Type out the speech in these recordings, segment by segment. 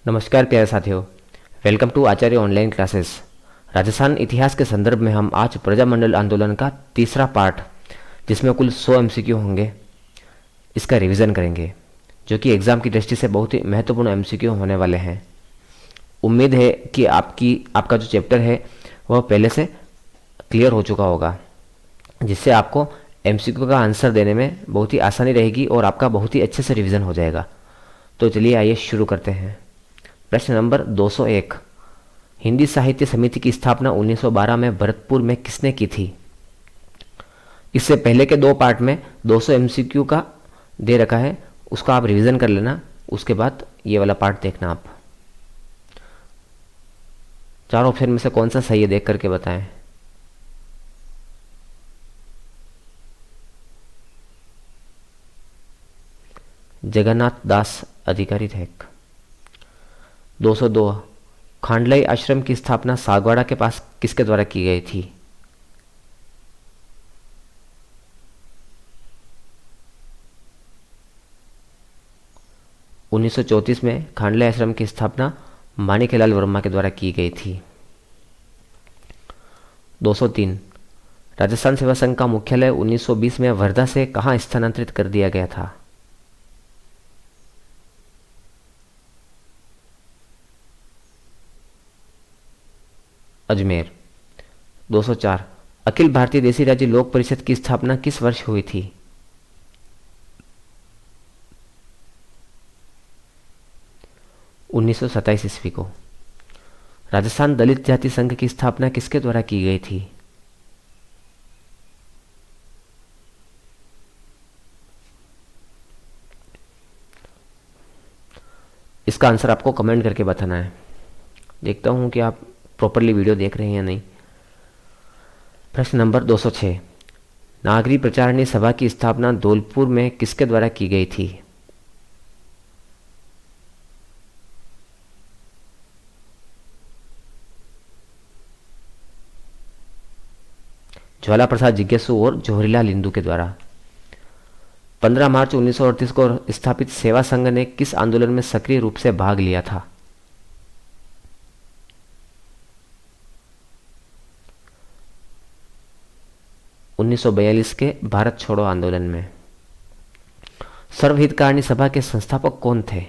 नमस्कार प्यारे साथियों, welcome to Acharya online classes. Rajasthan इतिहास के संदर्भ में हम आज प्रजामंडल आंदोलन का तीसरा पार्ट, जिसमें कुल 100 एमसीक्यू होंगे, इसका रिवीजन करेंगे, जो कि एग्ज़ाम की दृष्टि से बहुत ही महत्वपूर्ण एमसीक्यू होने वाले हैं। उम्मीद है कि आपका जो चैप्टर है वह पहले से क्लियर हो चुका होगा, जिससे आपको एमसीक्यू का आंसर देने में बहुत ही आसानी रहेगी और आपका बहुत ही अच्छे से रिवीजन हो जाएगा। तो चलिए आइए शुरू करते हैं। प्रश्न नंबर 201, हिंदी साहित्य समिति की स्थापना 1912 में भरतपुर में किसने की थी? इससे पहले के दो पार्ट में 200 एमसीक्यू का दे रखा है, उसका आप रिवीजन कर लेना, उसके बाद ये वाला पार्ट देखना। आप चार ऑप्शन में से कौन सा सही है देख करके बताएं। जगन्नाथ दास अधिकारी थे। 202, खांडलाई आश्रम की स्थापना सागवाड़ा के पास किसके द्वारा की गई थी? उन्नीस सौ 34 में खांडलाई आश्रम की स्थापना माणिक्यलाल वर्मा के द्वारा की गई थी। 203, राजस्थान सेवा संघ का मुख्यालय 1920 में वर्धा से कहां स्थानांतरित कर दिया गया था? अजमेर। 204, अखिल भारतीय देसी राज्य लोक परिषद की स्थापना किस वर्ष हुई थी? उन्नीस सौ 27 ईस्वी को। राजस्थान दलित जाति संघ की स्थापना किसके द्वारा की गई थी? इसका आंसर आपको कमेंट करके बताना है। देखता हूं कि आप प्रॉपरली वीडियो देख रहे हैं या नहीं। प्रश्न नंबर 206, नागरी प्रचारणी सभा की स्थापना धौलपुर में किसके द्वारा की गई थी? ज्वाला प्रसाद जिज्ञासु और जवाहरीलाल नेहरू के द्वारा। 15 मार्च 1938 को स्थापित सेवा संघ ने किस आंदोलन में सक्रिय रूप से भाग लिया था? उन्नीस सौ 42 के भारत छोड़ो आंदोलन में। सर्वहितकारिणी सभा के संस्थापक कौन थे?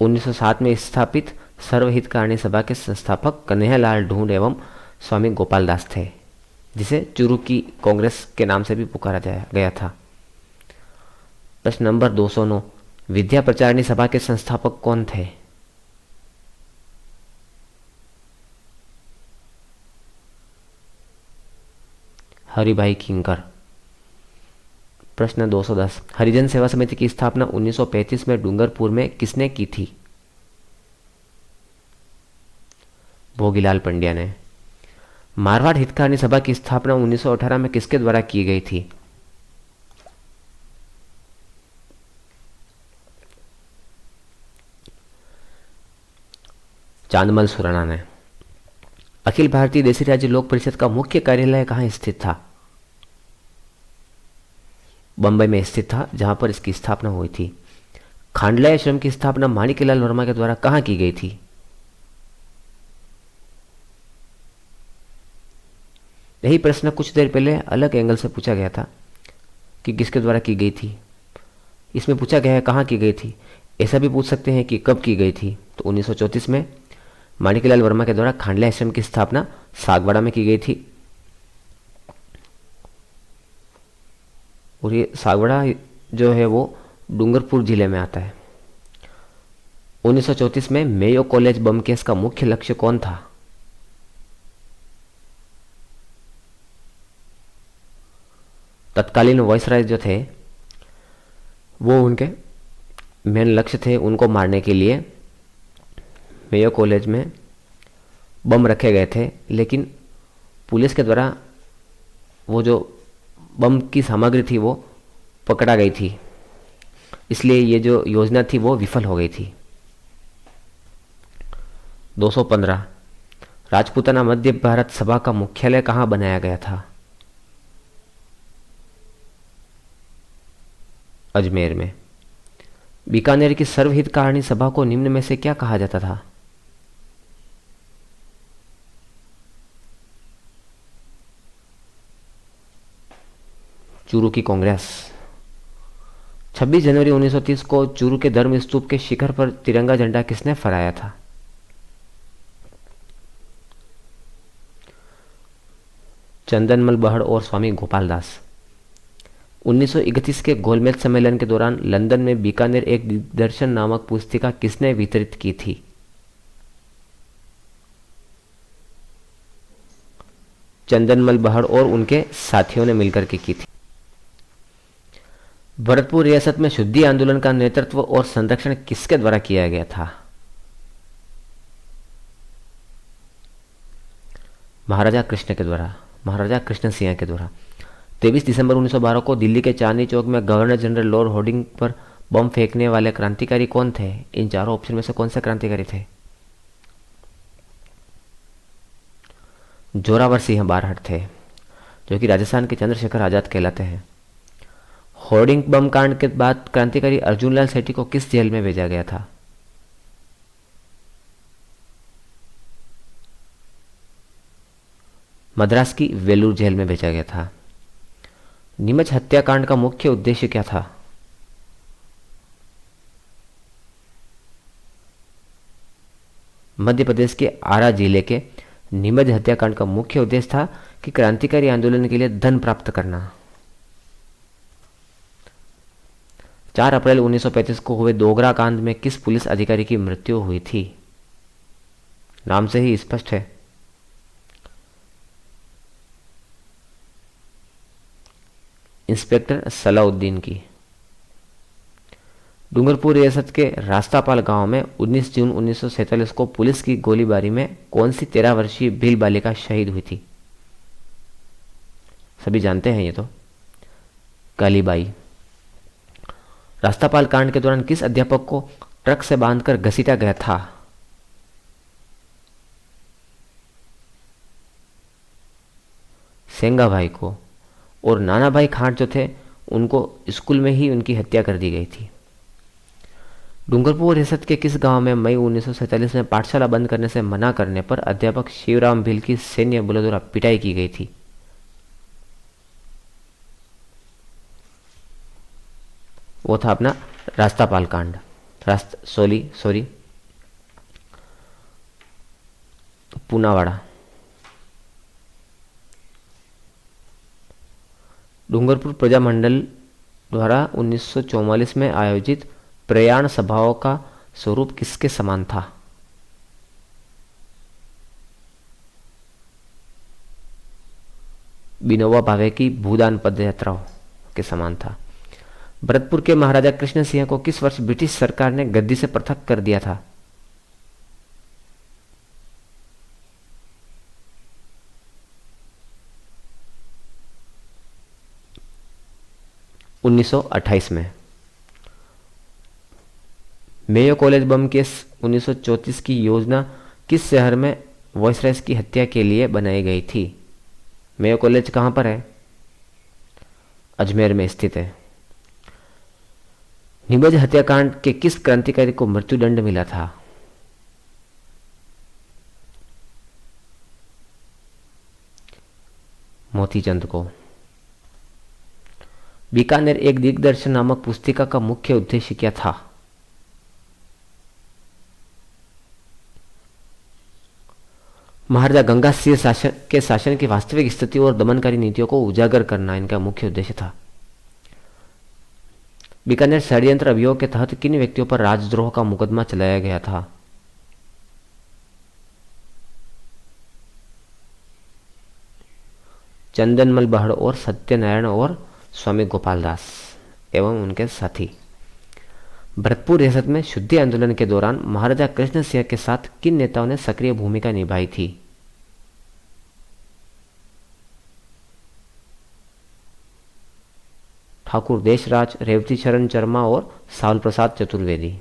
1907 में स्थापित सर्वहितकारिणी सभा के संस्थापक कन्हैयालाल ढूंढ एवं स्वामी गोपाल दास थे, जिसे चूरू की कांग्रेस के नाम से भी पुकारा गया था। प्रश्न नंबर 209, विद्या प्रचारिणी सभा के संस्थापक कौन थे? हरिभाई किंकर। प्रश्न 210, हरिजन सेवा समिति की स्थापना 1935 में डूंगरपुर में किसने की थी? भोगीलाल पंड्या ने। मारवाड़ हितकारिणी सभा की स्थापना 1918 में किसके द्वारा की गई थी? चांदमल सुराणा ने। अखिल भारतीय देसी राज्य लोक परिषद का मुख्य कार्यालय कहां स्थित था? बंबई में स्थित था, जहां पर इसकी स्थापना हुई थी। खांडलाई आश्रम की स्थापना माणिक्यलाल वर्मा के द्वारा कहां की गई थी? यही प्रश्न कुछ देर पहले अलग एंगल से पूछा गया था कि किसके द्वारा की गई थी। इसमें पूछा गया है कहां की गई थी। ऐसा भी पूछ सकते हैं कि कब की गई थी। तो 1934 में माणिक्यलाल वर्मा के द्वारा खांडलाई आश्रम की स्थापना सागवाड़ा में की गई थी, और ये सागवाड़ा जो है वो डूंगरपुर जिले में आता है। 1934 में मेयो कॉलेज बम केस का मुख्य लक्ष्य कौन था? तत्कालीन वायसराय जो थे वो उनके मेन लक्ष्य थे, उनको मारने के लिए मेयो कॉलेज में बम रखे गए थे, लेकिन पुलिस के द्वारा वो जो बम की सामग्री थी वो पकड़ा गई थी, इसलिए ये जो योजना थी वो विफल हो गई थी। 215, राजपूताना मध्य भारत सभा का मुख्यालय कहां बनाया गया था? अजमेर में। बीकानेर की सर्वहितकारिणी सभा को निम्न में से क्या कहा जाता था? चूरू की कांग्रेस। 26 जनवरी 1930 को चूरू के धर्म स्तूप के शिखर पर तिरंगा झंडा किसने फहराया था? चंदनमल बहड़ और स्वामी गोपाल दास। 1931 के गोलमेज सम्मेलन के दौरान लंदन में बीकानेर एक दिग्दर्शन नामक पुस्तिका किसने वितरित की थी? चंदनमल बहड़ और उनके साथियों ने मिलकर के की थी। भरतपुर रियासत में शुद्धि आंदोलन का नेतृत्व और संरक्षण किसके द्वारा किया गया था? महाराजा कृष्ण के द्वारा, महाराजा कृष्ण सिंह के द्वारा। 23 दिसंबर 1912 को दिल्ली के चांदनी चौक में गवर्नर जनरल लॉर्ड होर्डिंग पर बम फेंकने वाले क्रांतिकारी कौन थे? इन चारों ऑप्शन में से कौन से क्रांतिकारी थे? जोरावर सिंह बारहट थे, जो कि राजस्थान के चंद्रशेखर आजाद कहलाते हैं। होर्डिंग बम कांड के बाद क्रांतिकारी अर्जुनलाल सेठी को किस जेल में भेजा गया था? मद्रास की वेलूर जेल में भेजा गया था। नीमच हत्याकांड का मुख्य उद्देश्य क्या था? मध्य प्रदेश के आरा जिले के नीमच हत्याकांड का मुख्य उद्देश्य था कि क्रांतिकारी आंदोलन के लिए धन प्राप्त करना। 4 अप्रैल 1935 को हुए डोगरा कांड में किस पुलिस अधिकारी की मृत्यु हुई थी? नाम से ही स्पष्ट है। इंस्पेक्टर सलाउद्दीन की। डूंगरपुर रियासत के रास्तापाल गांव में 19 जून 1947 को पुलिस की गोलीबारी में कौन सी 13 वर्षीय भील बालिका शहीद हुई थी? सभी जानते हैं ये तो, कालीबाई। रास्तापाल कांड के दौरान किस अध्यापक को ट्रक से बांधकर घसीटा गया था? सेंगा भाई को। और नाना भाई खांट जो थे उनको स्कूल में ही उनकी हत्या कर दी गई थी। डूंगरपुर रियासत के किस गांव में मई 1947 में पाठशाला बंद करने से मना करने पर अध्यापक शिवराम भील की सैन्य बलों द्वारा पिटाई की गई थी? वो था अपना रास्तापाल कांड। सॉरी पूनावाड़ा। डूंगरपुर प्रजा मंडल द्वारा 1944 में आयोजित प्रयाण सभाओं का स्वरूप किसके समान था? विनोबा भावे की भूदान पदयात्राओं के समान था। भरतपुर के महाराजा कृष्ण सिंह को किस वर्ष ब्रिटिश सरकार ने गद्दी से पृथक कर दिया था? 1928 में। मेयो कॉलेज बम केस 1934 की योजना किस शहर में वॉयसराय की हत्या के लिए बनाई गई थी? मेयो कॉलेज कहां पर है? अजमेर में स्थित है। नीमच हत्याकांड के किस क्रांतिकारी को मृत्युदंड मिला था? मोतीचंद को। बीकानेर एक दिग्दर्शन नामक पुस्तिका का मुख्य उद्देश्य क्या था? महाराजा गंगा सिंह के शासन की वास्तविक स्थिति और दमनकारी नीतियों को उजागर करना इनका मुख्य उद्देश्य था। बीकानेर षड्यंत्र अभियोग के तहत किन व्यक्तियों पर राजद्रोह का मुकदमा चलाया गया था? चंदनमल बहड़ और सत्यनारायण और स्वामी गोपाल दास एवं उनके साथी। भरतपुर रियासत में शुद्धि आंदोलन के दौरान महाराजा कृष्ण सिंह के साथ किन नेताओं ने सक्रिय भूमिका निभाई थी? ठाकुर देशराज, रेवती शरण शर्मा और सावल प्रसाद चतुर्वेदी।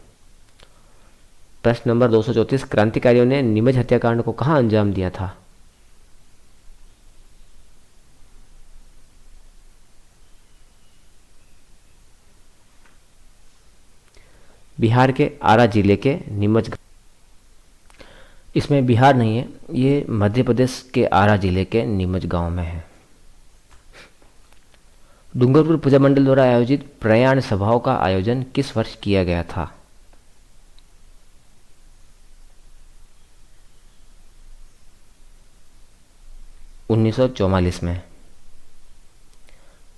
प्रश्न नंबर 234, क्रांतिकारियों ने नीमच हत्याकांड को कहां अंजाम दिया था? बिहार के आरा जिले के नीमच। इसमें बिहार नहीं है, ये मध्य प्रदेश के आरा जिले के नीमच गांव में है। डूंगरपुर पूजा मंडल द्वारा आयोजित प्रयाण सभाओं का आयोजन किस वर्ष किया गया था? (1944) में।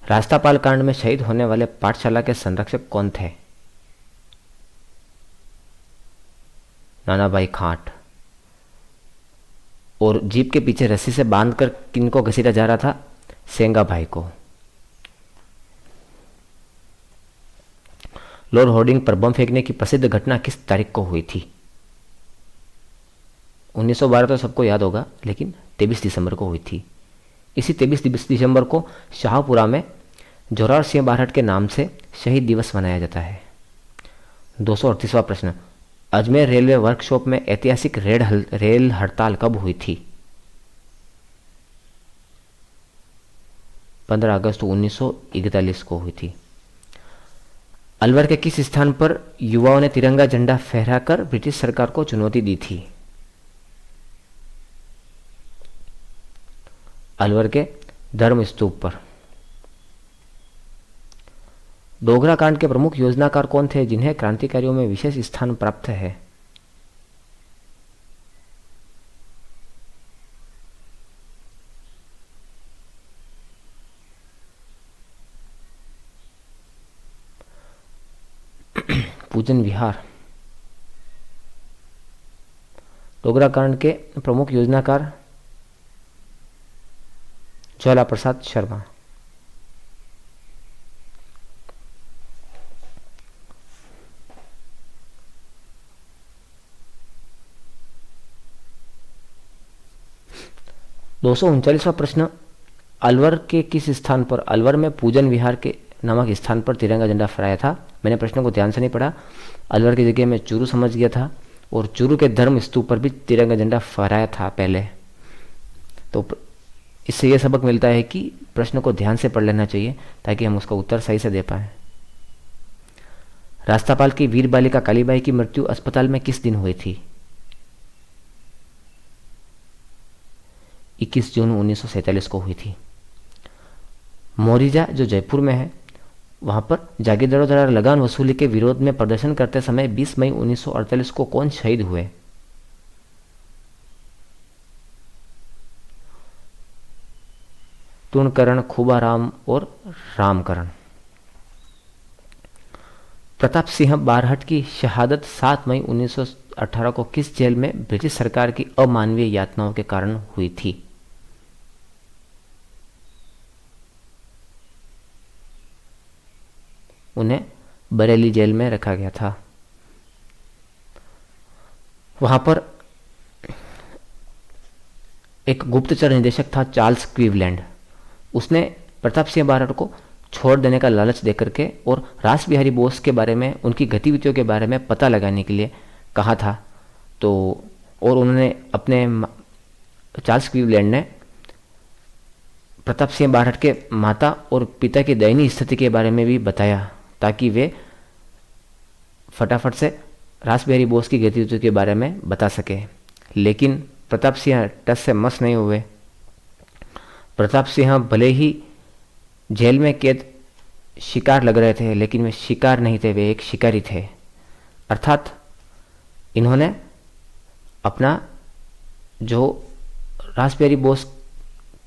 रास्तापाल कांड में शहीद होने वाले पाठशाला के संरक्षक कौन थे? नानाभाई खाट। और जीप के पीछे रस्सी से बांधकर किनको घसीटा जा रहा था? सेंगा भाई को। लॉर्ड होर्डिंग पर बम फेंकने की प्रसिद्ध घटना किस तारीख को हुई थी? 1912 तो सबको याद होगा, लेकिन 23 दिसंबर को हुई थी। इसी 23 दिसंबर को शाहपुरा में जोरावर सिंह बारहट के नाम से शहीद दिवस मनाया जाता है। 238वां प्रश्न, अजमेर रेलवे वर्कशॉप में ऐतिहासिक रेल हड़ताल कब हुई थी? 15 अगस्त 1941 को हुई थी। अलवर के किस स्थान पर युवाओं ने तिरंगा झंडा फहराकर ब्रिटिश सरकार को चुनौती दी थी? अलवर के धर्म स्तूप पर। डोगरा कांड के प्रमुख योजनाकार कौन थे जिन्हें क्रांतिकारियों में विशेष स्थान प्राप्त है? पूजन विहार। डोगरा कांड के प्रमुख योजनाकार ज्वाला प्रसाद शर्मा। (239वां प्रश्न, अलवर के किस स्थान पर अलवर में पूजन विहार के नामक स्थान पर तिरंगा झंडा फहराया था? मैंने प्रश्न को ध्यान से नहीं पढ़ा, अलवर की जगह में चूरू समझ गया था, और चूरू के धर्म स्तूप पर भी तिरंगा झंडा फहराया था पहले। तो इससे यह सबक मिलता है कि प्रश्न को ध्यान से पढ़ लेना चाहिए ताकि हम उसका उत्तर सही से दे पाएं। रास्तापाल की वीर बालिका कालीबाई की मृत्यु अस्पताल में किस दिन हुई थी? 21 जून 1947 को हुई थी। मोरिजा जो जयपुर में है, वहां पर जागीरदारों द्वारा लगान वसूली के विरोध में प्रदर्शन करते समय 20 मई 1948 को कौन शहीद हुए? तुणकरण, खूबाराम और रामकरण। प्रताप सिंह बारहट की शहादत 7 मई 1918 को किस जेल में ब्रिटिश सरकार की अमानवीय यातनाओं के कारण हुई थी? उन्हें बरेली जेल में रखा गया था। वहां पर एक गुप्तचर निदेशक था चार्ल्स क्लीवलैंड। उसने प्रताप सिंह बारहट को छोड़ देने का लालच देकर के और रास बिहारी बोस के बारे में, उनकी गतिविधियों के बारे में पता लगाने के लिए कहा था। तो और उन्होंने चार्ल्स क्लीवलैंड ने प्रताप सिंह बारहट के माता और पिता की दयनीय स्थिति के बारे में भी बताया ताकि वे फटाफट से रास बिहारी बोस की गतिविधियों के बारे में बता सके। लेकिन प्रताप सिंह टस से मस नहीं हुए। प्रताप सिंह भले ही जेल में कैद शिकार लग रहे थे, लेकिन वे शिकार नहीं थे, वे एक शिकारी थे। अर्थात इन्होंने अपना जो रास बिहारी बोस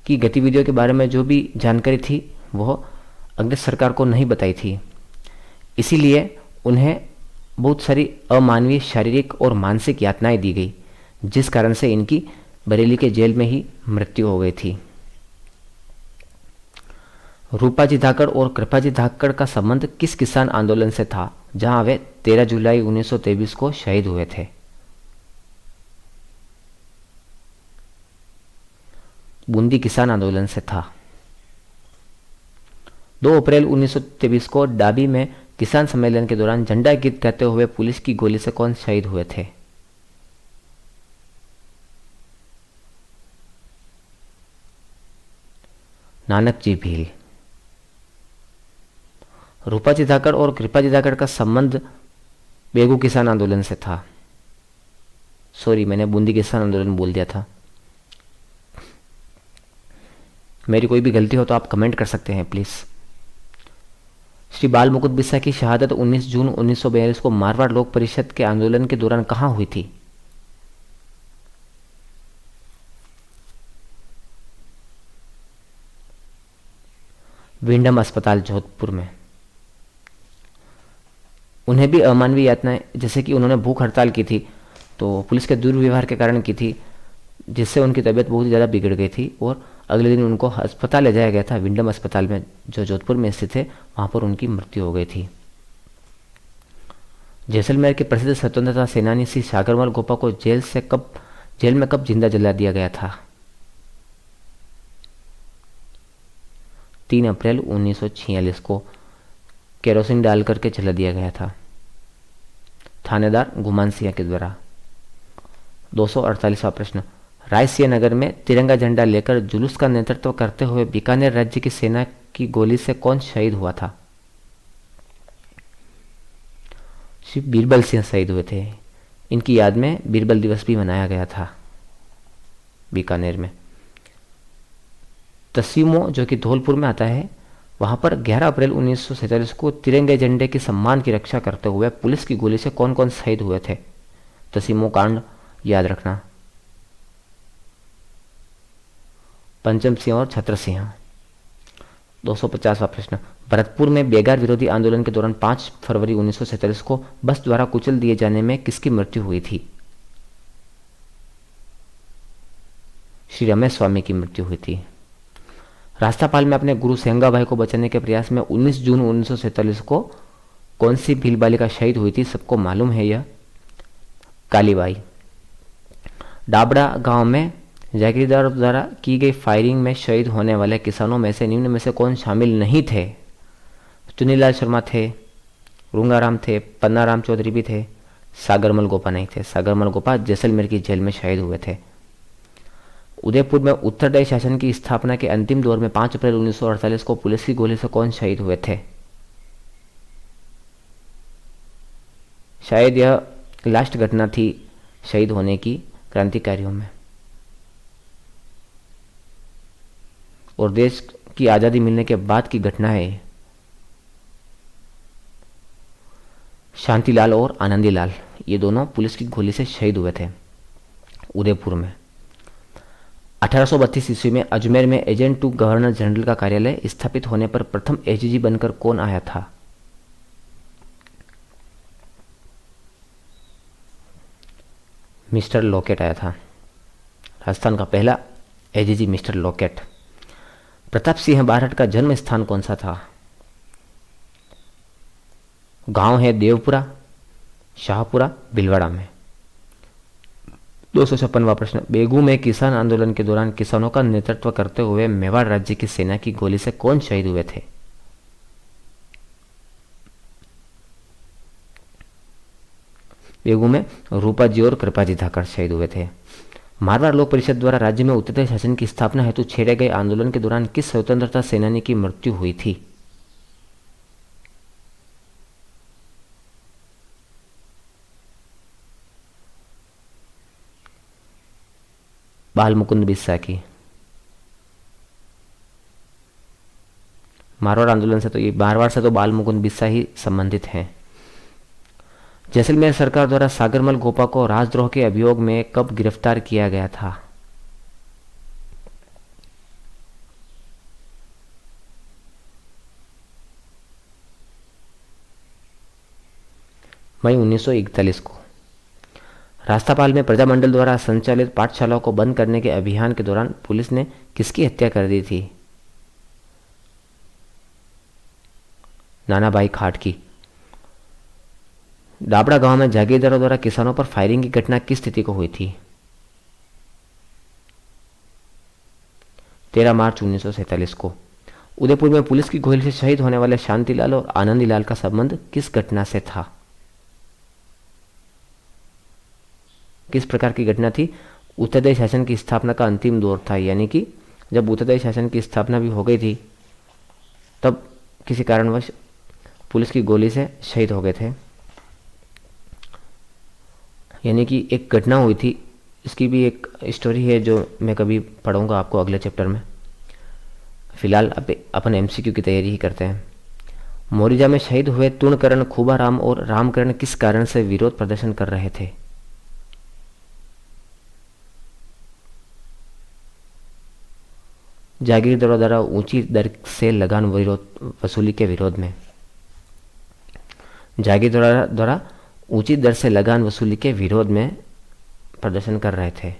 की गतिविधियों के बारे में जो भी जानकारी थी वह अंग्रेज सरकार को नहीं बताई थी। इसीलिए उन्हें बहुत सारी अमानवीय शारीरिक और मानसिक यातनाएं दी गई, जिस कारण से इनकी बरेली के जेल में ही मृत्यु हो गई थी। रूपाजी धाकड़ और कृपाजी धाकड़ का संबंध किस किसान आंदोलन से था जहां वे 13 जुलाई 1923 को शहीद हुए थे? बूंदी किसान आंदोलन से था। 2 अप्रैल 1923 को डाबी में किसान सम्मेलन के दौरान झंडा गीत गाते हुए पुलिस की गोली से कौन शहीद हुए थे? नानक जी भील। रूपाजी धाकड़ और कृपाजी धाकड़ का संबंध बेगू किसान आंदोलन से था। सॉरी, मैंने बूंदी किसान आंदोलन बोल दिया था। मेरी कोई भी गलती हो तो आप कमेंट कर सकते हैं प्लीज़। श्री बाल मुकुंद बिस्सा की शहादत 19 जून 1942 को मारवाड़ लोक परिषद के आंदोलन के दौरान कहाँ हुई थी? विंडम अस्पताल जोधपुर में। उन्हें भी अमानवीय यातनाएं, जैसे कि उन्होंने भूख हड़ताल की थी तो पुलिस के दुर्व्यवहार के कारण की थी, जिससे उनकी तबीयत बहुत ही ज़्यादा बिगड़ गई थी और अगले दिन उनको अस्पताल ले जाया गया था, विंडम अस्पताल में जो जोधपुर में स्थित है। वहाँ पर उनकी मृत्यु हो गई थी। जैसलमेर के प्रसिद्ध स्वतंत्रता सेनानी श्री सागरमल गोपा को जेल में कब जिंदा जला दिया गया था? 3 अप्रैल 1946 को केरोसिन डाल करके जला दिया गया था, थानेदार गुमान सिंह के द्वारा। 248वां प्रश्न, रायसिया नगर में तिरंगा झंडा लेकर जुलूस का नेतृत्व करते हुए बीकानेर राज्य की सेना की गोली से कौन शहीद हुआ था? श्री बीरबल सिंह शहीद हुए थे। इनकी याद में बीरबल दिवस भी मनाया गया था बीकानेर में। तस्वीमो, जो कि धौलपुर में आता है, वहां पर 11 अप्रैल 1947 को तिरंगे झंडे के सम्मान की रक्षा करते हुए पुलिस की गोली से कौन कौन शहीद हुए थे? तस्वीमो कांड याद रखना। पंचम सिंह और छत्र सिंह। 250वां प्रश्न, भरतपुर में बेगार विरोधी आंदोलन के दौरान 5 फरवरी 1947 को बस द्वारा कुचल दिए जाने में किसकी मृत्यु हुई थी? श्री रमेश स्वामी की मृत्यु हुई थी। रास्तापाल में अपने गुरु सेंगाबाई को बचाने के प्रयास में 19 जून 1947 को कौन सी भील बालिका शहीद हुई थी? सबको मालूम है यह, कालीबाई। डाबड़ा गांव में जागीरदारों द्वारा की गई फायरिंग में शहीद होने वाले किसानों में से निम्न में से कौन शामिल नहीं थे? चुनीलाल शर्मा थे, रूंगाराम थे, पन्नाराम चौधरी भी थे, सागरमल गोपा नहीं थे। सागरमल गोपा जैसलमेर की जेल में शहीद हुए थे। उदयपुर में उत्तरदायी शासन की स्थापना के अंतिम दौर में 5 अप्रैल 1948 को पुलिस की गोली से कौन शहीद हुए थे? शायद यह लास्ट घटना थी शहीद होने की क्रांतिकारियों में, और देश की आज़ादी मिलने के बाद की घटना है। शांतिलाल और आनंदीलाल, ये दोनों पुलिस की गोली से शहीद हुए थे उदयपुर में। 1832 ईस्वी में अजमेर में एजेंट टू गवर्नर जनरल का कार्यालय स्थापित होने पर प्रथम एजीजी बनकर कौन आया था? मिस्टर लॉकेट आया था। राजस्थान का पहला AGG mister locket. Pratap Singh Barhat का जन्म स्थान कौन सा था? गांव है देवपुरा, शाहपुरा, भिलवाड़ा में। 256वां प्रश्न, बेगू में किसान आंदोलन के दौरान किसानों का नेतृत्व करते हुए मेवाड़ राज्य की सेना की गोली से कौन शहीद हुए थे? बेगू में रूपा जी और कृपा जी धाकड़ शहीद हुए थे। मारवाड़ लोक परिषद द्वारा राज्य में उत्तरदायी शासन की स्थापना हेतु छेड़े गए आंदोलन के दौरान किस स्वतंत्रता सेनानी की मृत्यु हुई थी? बाल मुकुंद बिस्सा की। मारवाड़ आंदोलन से तो ये मारवाड़ से तो बाल मुकुंद बिस्सा ही संबंधित हैं। जैसलमेर सरकार द्वारा सागरमल गोपा को राजद्रोह के अभियोग में कब गिरफ्तार किया गया था? मई 1941 को। रास्तापाल में प्रजामंडल द्वारा संचालित पाठशालाओं को बंद करने के अभियान के दौरान पुलिस ने किसकी हत्या कर दी थी? नानाभाई खाट की। डाबड़ा गांव में जागीरदारों द्वारा किसानों पर फायरिंग की घटना किस तिथि को हुई थी? 13 मार्च 1947 को। उदयपुर में पुलिस की गोली से शहीद होने वाले शांतिलाल और आनंदीलाल का संबंध किस घटना से था? किस प्रकार की घटना थी? उत्तरदायी शासन की स्थापना का अंतिम दौर था, यानी कि जब उत्तरदायी शासन की स्थापना भी हो गई थी तब किसी कारणवश पुलिस की गोली से शहीद हो गए थे। यानी कि एक घटना हुई थी, इसकी भी एक स्टोरी है जो मैं कभी पढ़ूंगा आपको अगले चैप्टर में। फिलहाल अपन एमसीक्यू की तैयारी ही करते हैं। मोरिजा में शहीद हुए तूणकरण, खूबाराम और रामकरण किस कारण से विरोध प्रदर्शन कर रहे थे? जागीरदारों द्वारा ऊंची दर से लगान वसूली के विरोध में। जागीरदारों द्वारा ऊंची दर से लगान वसूली के विरोध में प्रदर्शन कर रहे थे।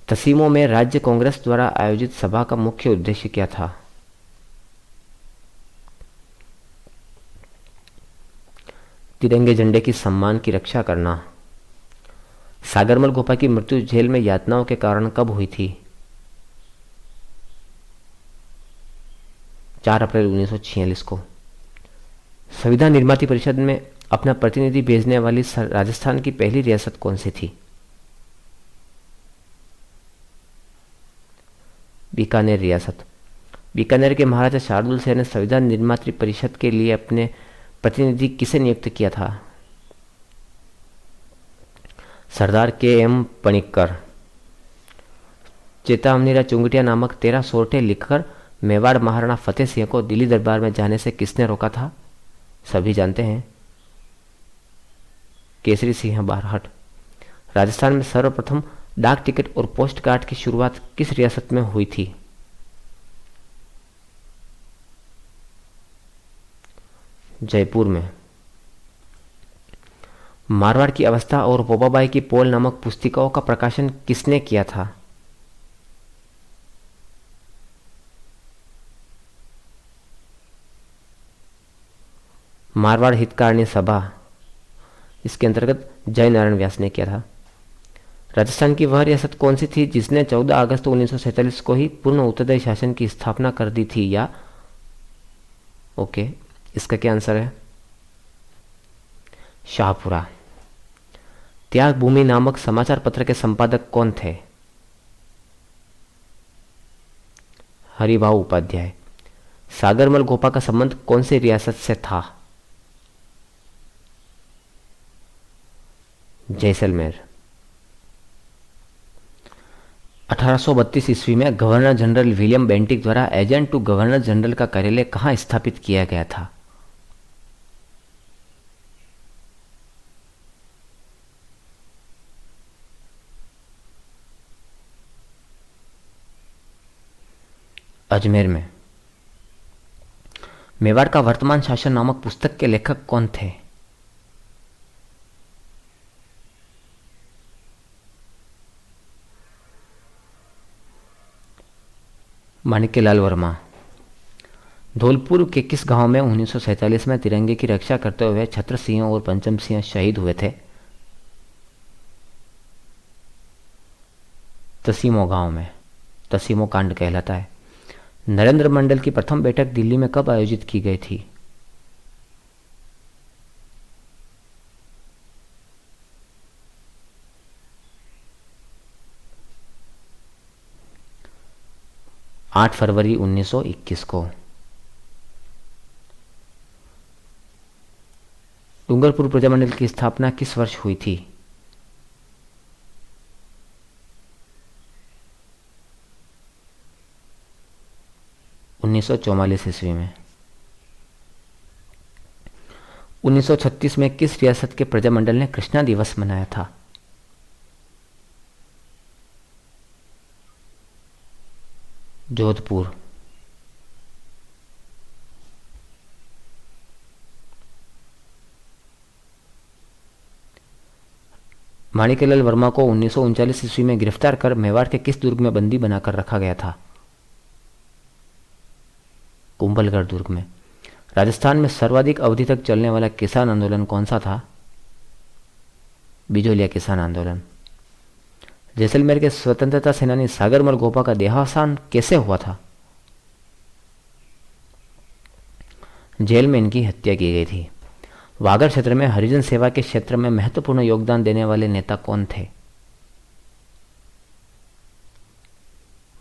तसीमों में राज्य कांग्रेस द्वारा आयोजित सभा का मुख्य उद्देश्य क्या था? तिरंगे झंडे की सम्मान की रक्षा करना। सागरमल गोपा की मृत्यु जेल में यातनाओं के कारण कब हुई थी? 4 अप्रैल 1946 को। संविधान निर्माती परिषद में अपना प्रतिनिधि भेजने वाली राजस्थान की पहली रियासत कौन सी थी? बीकानेर रियासत। बीकानेर के महाराजा शार्दुल सेन ने संविधान निर्मात्री परिषद के लिए अपने प्रतिनिधि किसे नियुक्त किया था? सरदार के.एम. पणिक्कर। चेतावनीरा चुंगटिया नामक 13 सोरठे लिखकर मेवाड़ महाराणा फतेह सिंह को दिल्ली दरबार में जाने से किसने रोका था? सभी जानते हैं, केसरी सिंह बारहट। राजस्थान में सर्वप्रथम डाक टिकट और पोस्ट कार्ड की शुरुआत किस रियासत में हुई थी? जयपुर में। मारवाड़ की अवस्था और बोबाबाई की पोल नामक पुस्तिकाओं का प्रकाशन किसने किया था? मारवाड़ हितकारिणी सभा, इसके अंतर्गत जय नारायण व्यास ने किया था। राजस्थान की वह रियासत कौन सी थी जिसने 14 अगस्त 1947 को ही पूर्ण उत्तरदायी शासन की स्थापना कर दी थी? या ओके, इसका क्या आंसर है? शाहपुरा। त्याग भूमि नामक समाचार पत्र के संपादक कौन थे? हरिभाऊ उपाध्याय। सागरमल गोपा का संबंध कौन सी रियासत से था? जैसलमेर। 1832 ईस्वी में गवर्नर जनरल विलियम बेंटिक द्वारा एजेंट टू गवर्नर जनरल का कार्यालय कहाँ स्थापित किया गया था? अजमेर में। मेवाड़ का वर्तमान शासन नामक पुस्तक के लेखक कौन थे? माणिक्यलाल वर्मा। धौलपुर के किस गांव में 1947 में तिरंगे की रक्षा करते हुए छत्र सिंह और पंचम सिंह शहीद हुए थे? तसीमो गांव में। तसीमो कांड कहलाता है। नरेंद्र मंडल की प्रथम बैठक दिल्ली में कब आयोजित की गई थी? आठ फरवरी 1921 को। डूंगरपुर प्रजामंडल की स्थापना किस वर्ष हुई थी? 1944 ईस्वी में। 1936 में किस रियासत के प्रजामंडल ने कृष्णा दिवस मनाया था? जोधपुर। माणिक्यलाल वर्मा को 1939 ईस्वी में गिरफ्तार कर मेवाड़ के किस दुर्ग में बंदी बनाकर रखा गया था? कुंभलगढ़ दुर्ग में। राजस्थान में सर्वाधिक अवधि तक चलने वाला किसान आंदोलन कौन सा था? बिजोलिया किसान आंदोलन। जैसलमेर के स्वतंत्रता सेनानी सागरमल गोपा का देहावसान कैसे हुआ था? जेल में इनकी हत्या की गई थी। वागड़ क्षेत्र में हरिजन सेवा के क्षेत्र में महत्वपूर्ण योगदान देने वाले नेता कौन थे?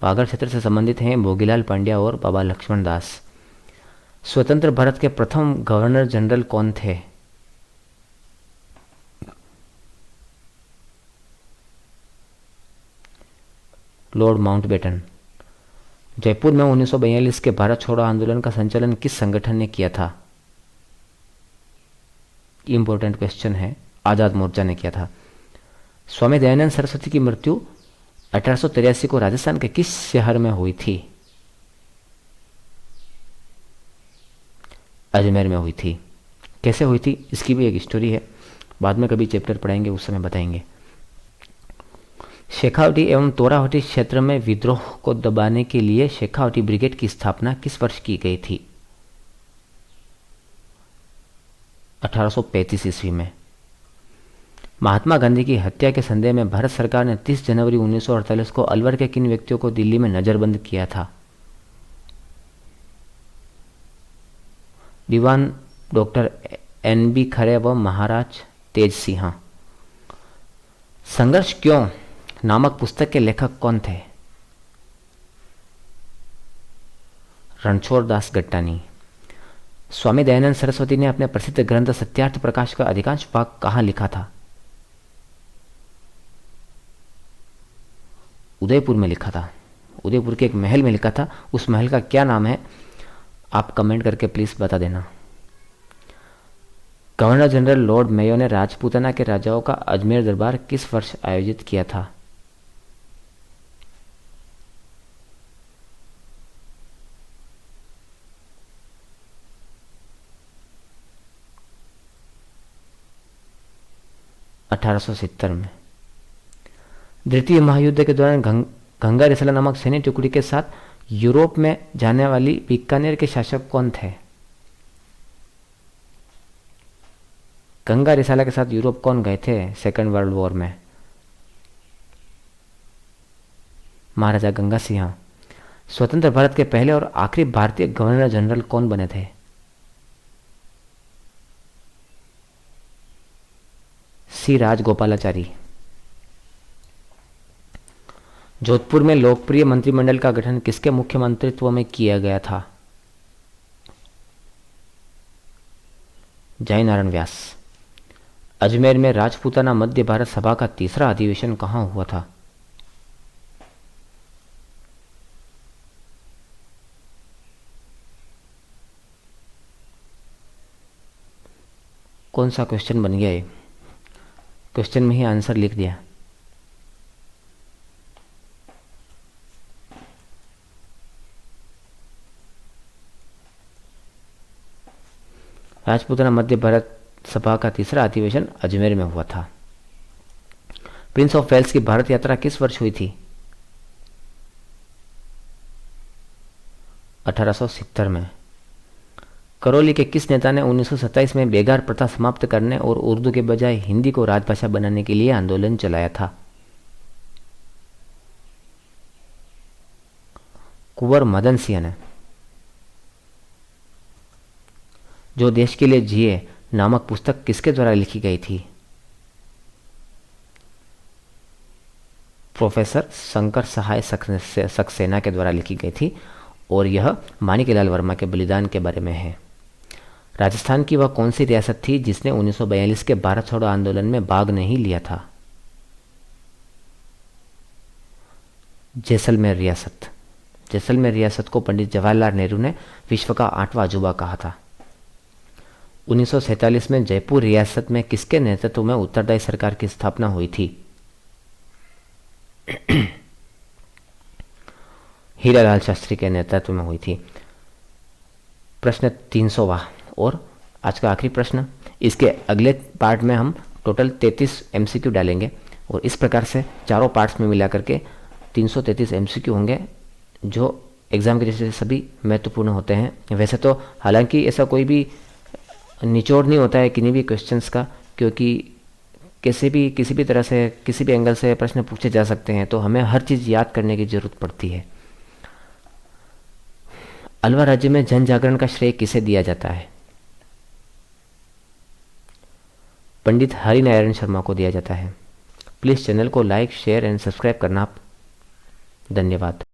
वागड़ क्षेत्र से संबंधित हैं भोगीलाल पांड्या और बाबा लक्ष्मण दास। स्वतंत्र भारत के प्रथम गवर्नर जनरल कौन थे? Lord Mountbatten. जयपुर में 1942 के भारत छोड़ो आंदोलन का संचालन किस संगठन ने किया था? इंपॉर्टेंट क्वेश्चन है, आज़ाद मोर्चा ने किया था। स्वामी दयानंद सरस्वती की मृत्यु 1883 को राजस्थान के किस शहर में हुई थी? अजमेर में हुई थी। कैसे हुई थी इसकी भी एक स्टोरी है, बाद में कभी चैप्टर पढ़ाएंगे उस समय बताएंगे। शेखावटी एवं तोरावटी क्षेत्र में विद्रोह को दबाने के लिए शेखावटी ब्रिगेड की स्थापना किस वर्ष की गई थी? 1835 ईस्वी में। महात्मा गांधी की हत्या के संदेह में भारत सरकार ने 30 जनवरी 1948 को अलवर के किन व्यक्तियों को दिल्ली में नजरबंद किया था? दीवान डॉक्टर NB खरे व महाराज तेज सिंह। संघर्ष क्यों नामक पुस्तक के लेखक कौन थे? रणछोड़ दास गट्टानी। स्वामी दयानंद सरस्वती ने अपने प्रसिद्ध ग्रंथ सत्यार्थ प्रकाश का अधिकांश भाग कहाँ लिखा था? उदयपुर में लिखा था। उदयपुर के एक महल में लिखा था। उस महल का क्या नाम है आप कमेंट करके प्लीज बता देना। गवर्नर जनरल लॉर्ड मेयो ने राजपूताना के राजाओं का अजमेर दरबार किस वर्ष आयोजित किया था? (1870) में। द्वितीय महायुद्ध के दौरान गंगा रिसाला नामक सैन्य टुकड़ी के साथ यूरोप में जाने वाली बीकानेर के शासक कौन थे? गंगा रिसाला के साथ यूरोप कौन गए थे सेकेंड वर्ल्ड वॉर में? महाराजा गंगा सिंह। स्वतंत्र भारत के पहले और आखिरी भारतीय गवर्नर जनरल कौन बने थे? सी राजगोपालाचारी। जोधपुर में लोकप्रिय मंत्रिमंडल का गठन किसके मुख्यमंत्रित्व में किया गया था? जयनारायण व्यास। अजमेर में राजपूताना मध्य भारत सभा का तीसरा अधिवेशन कहाँ हुआ था? कौन सा क्वेश्चन बन गया ये? क्वेश्चन में ही आंसर लिख दिया। राजपूताना मध्य भारत सभा का तीसरा अधिवेशन अजमेर में हुआ था। प्रिंस ऑफ वेल्स की भारत यात्रा किस वर्ष हुई थी? 1870 में। करौली के किस नेता ने 1927 में बेगार प्रथा समाप्त करने और उर्दू के बजाय हिंदी को राजभाषा बनाने के लिए आंदोलन चलाया था? कुंवर मदन सिंह ने। जो देश के लिए जिए नामक पुस्तक किसके द्वारा लिखी गई थी? प्रोफेसर शंकर सहाय सक्सेना के द्वारा लिखी गई थी और यह माणिकलाल वर्मा के बलिदान के बारे में है। राजस्थान की वह कौन सी रियासत थी जिसने 1942 के भारत छोड़ो आंदोलन में भाग नहीं लिया था? जैसलमेर रियासत। जैसलमेर रियासत को पंडित जवाहरलाल नेहरू ने विश्व का 8वां अजूबा कहा था। 1947 में जयपुर रियासत में किसके नेतृत्व में उत्तरदायी सरकार की स्थापना हुई थी? हीरालाल शास्त्री के नेतृत्व में हुई थी। प्रश्न 300वां और आज का आखिरी प्रश्न। इसके अगले पार्ट में हम टोटल 33 MCQ डालेंगे और इस प्रकार से चारों पार्ट्स में मिला करके 333 MCQ होंगे जो एग्जाम के जैसे सभी महत्वपूर्ण होते हैं। वैसे तो हालांकि ऐसा कोई भी निचोड़ नहीं होता है किन्हीं भी क्वेश्चंस का, क्योंकि किसी भी तरह से किसी भी एंगल से प्रश्न पूछे जा सकते हैं, तो हमें हर चीज़ याद करने की जरूरत पड़ती है। अलवर राज्य में जन जागरण का श्रेय किसे दिया जाता है? पंडित हरिनारायण शर्मा को दिया जाता है। प्लीज़ चैनल को लाइक, शेयर एंड सब्सक्राइब करना। धन्यवाद।